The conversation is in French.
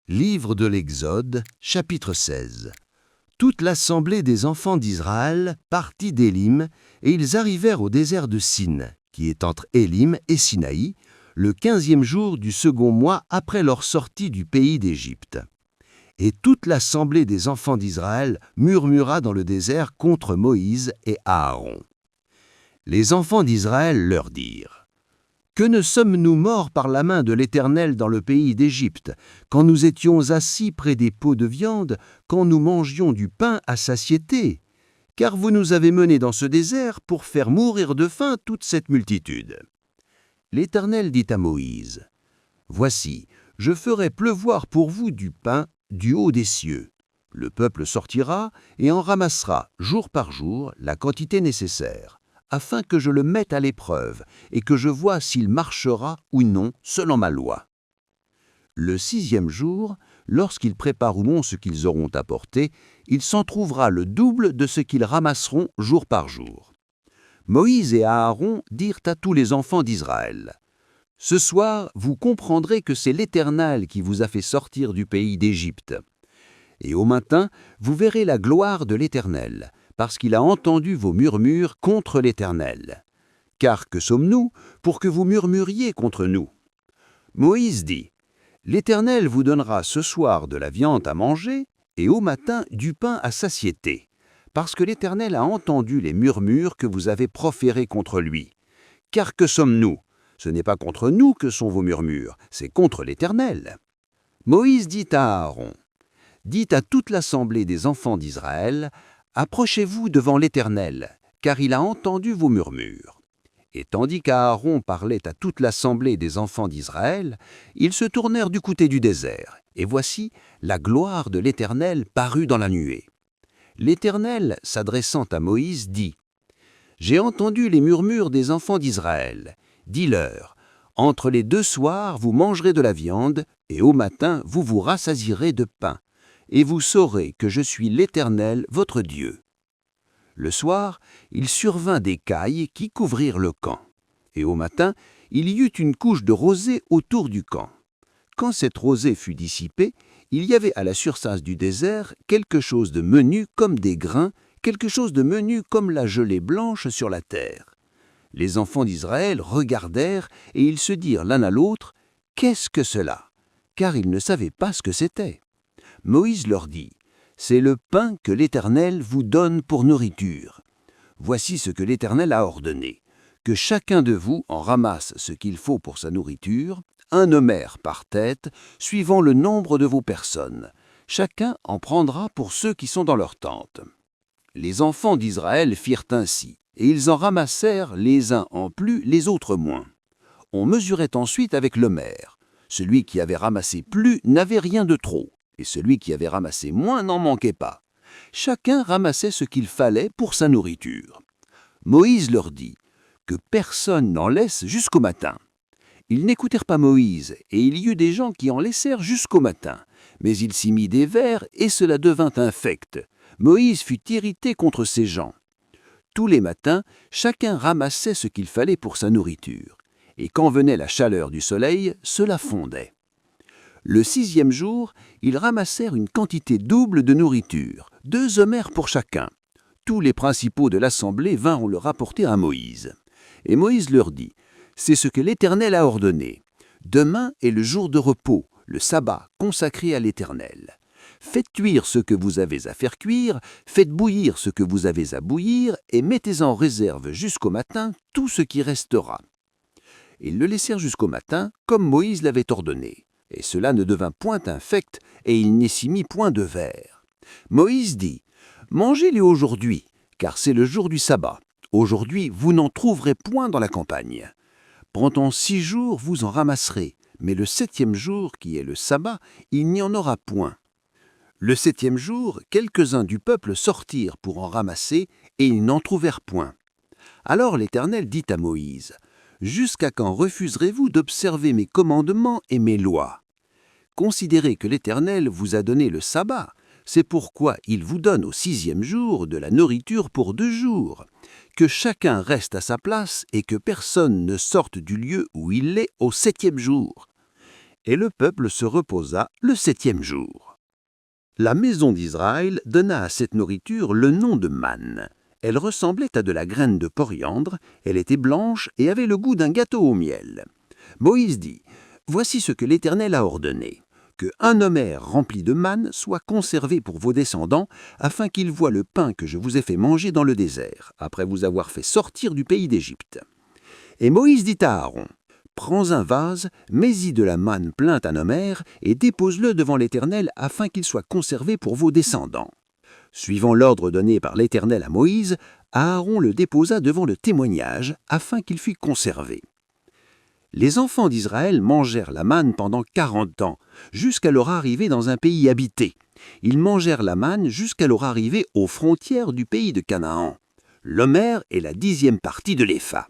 Livre de l'Exode, chapitre 16. Toute l'assemblée des enfants d'Israël partit d'Élim, et ils arrivèrent au désert de Sin, qui est entre Élim et Sinaï, le 15e jour du second mois après leur sortie du pays d'Égypte. Et toute l'assemblée des enfants d'Israël murmura dans le désert contre Moïse et Aaron. Les enfants d'Israël leur dirent: que ne sommes-nous morts par la main de l'Éternel dans le pays d'Égypte, quand nous étions assis près des pots de viande, quand nous mangions du pain à satiété? Car vous nous avez menés dans ce désert pour faire mourir de faim toute cette multitude. L'Éternel dit à Moïse: voici, je ferai pleuvoir pour vous du pain du haut des cieux. Le peuple sortira et en ramassera jour par jour la quantité nécessaire, afin que je le mette à l'épreuve et que je voie s'il marchera ou non selon ma loi. Le 6e jour, lorsqu'ils prépareront ce qu'ils auront apporté, il s'en trouvera le double de ce qu'ils ramasseront jour par jour. Moïse et Aaron dirent à tous les enfants d'Israël: ce soir, vous comprendrez que c'est l'Éternel qui vous a fait sortir du pays d'Égypte. Et au matin, vous verrez la gloire de l'Éternel, parce qu'il a entendu vos murmures contre l'Éternel. Car que sommes-nous pour que vous murmuriez contre nous? Moïse dit: l'Éternel vous donnera ce soir de la viande à manger, et au matin du pain à satiété, parce que l'Éternel a entendu les murmures que vous avez proférés contre lui. Car que sommes-nous? Ce n'est pas contre nous que sont vos murmures, c'est contre l'Éternel. Moïse dit à Aaron: dites à toute l'assemblée des enfants d'Israël: approchez-vous devant l'Éternel, car il a entendu vos murmures. Et tandis qu'Aaron parlait à toute l'assemblée des enfants d'Israël, ils se tournèrent du côté du désert, et voici, la gloire de l'Éternel parut dans la nuée. L'Éternel, s'adressant à Moïse, dit: j'ai entendu les murmures des enfants d'Israël. Dis-leur: entre les 2 soirs vous mangerez de la viande, et au matin vous vous rassasierez de pain. Et vous saurez que je suis l'Éternel, votre Dieu. Le soir, il survint des cailles qui couvrirent le camp. Et au matin, il y eut une couche de rosée autour du camp. Quand cette rosée fut dissipée, il y avait à la surface du désert quelque chose de menu comme des grains, quelque chose de menu comme la gelée blanche sur la terre. Les enfants d'Israël regardèrent et ils se dirent l'un à l'autre: qu'est-ce que cela? Car ils ne savaient pas ce que c'était. Moïse leur dit: c'est le pain que l'Éternel vous donne pour nourriture. Voici ce que l'Éternel a ordonné: que chacun de vous en ramasse ce qu'il faut pour sa nourriture, 1 homère par tête, suivant le nombre de vos personnes. Chacun en prendra pour ceux qui sont dans leur tente. Les enfants d'Israël firent ainsi, et ils en ramassèrent les uns en plus, les autres moins. On mesurait ensuite avec l'homère. Celui qui avait ramassé plus n'avait rien de trop, et celui qui avait ramassé moins n'en manquait pas. Chacun ramassait ce qu'il fallait pour sa nourriture. Moïse leur dit: que personne n'en laisse jusqu'au matin. Ils n'écoutèrent pas Moïse, et il y eut des gens qui en laissèrent jusqu'au matin. Mais il s'y mit des vers, et cela devint infect. Moïse fut irrité contre ces gens. Tous les matins, chacun ramassait ce qu'il fallait pour sa nourriture. Et quand venait la chaleur du soleil, cela fondait. Le 6e jour, ils ramassèrent une quantité double de nourriture, 2 homères pour chacun. Tous les principaux de l'assemblée vinrent le rapporter à Moïse. Et Moïse leur dit: c'est ce que l'Éternel a ordonné. Demain est le jour de repos, le sabbat consacré à l'Éternel. Faites cuire ce que vous avez à faire cuire, faites bouillir ce que vous avez à bouillir, et mettez en réserve jusqu'au matin tout ce qui restera. Ils le laissèrent jusqu'au matin, comme Moïse l'avait ordonné. Et cela ne devint point infect, et il n'y s'y mit point de vers. Moïse dit: mangez-les aujourd'hui, car c'est le jour du sabbat. Aujourd'hui, vous n'en trouverez point dans la campagne. Pendant 6 jours, vous en ramasserez, mais le 7e jour, qui est le sabbat, il n'y en aura point. Le 7e jour, quelques-uns du peuple sortirent pour en ramasser, et ils n'en trouvèrent point. Alors l'Éternel dit à Moïse: jusqu'à quand refuserez-vous d'observer mes commandements et mes lois? Considérez que l'Éternel vous a donné le sabbat. C'est pourquoi il vous donne au 6e jour de la nourriture pour 2 jours. Que chacun reste à sa place et que personne ne sorte du lieu où il est au 7e jour. » Et le peuple se reposa le 7e jour. La maison d'Israël donna à cette nourriture le nom de manne. Elle ressemblait à de la graine de coriandre, elle était blanche et avait le goût d'un gâteau au miel. Moïse dit : « Voici ce que l'Éternel a ordonné. Que 1 omer rempli de manne soit conservé pour vos descendants, afin qu'ils voient le pain que je vous ai fait manger dans le désert, après vous avoir fait sortir du pays d'Égypte. » Et Moïse dit à Aaron : « Prends un vase, mets-y de la manne plein un omer, et dépose-le devant l'Éternel, afin qu'il soit conservé pour vos descendants. » Suivant l'ordre donné par l'Éternel à Moïse, Aaron le déposa devant le témoignage, afin qu'il fût conservé. Les enfants d'Israël mangèrent la manne pendant 40 ans, jusqu'à leur arrivée dans un pays habité. Ils mangèrent la manne jusqu'à leur arrivée aux frontières du pays de Canaan. L'omer est la 10e partie de l'épha.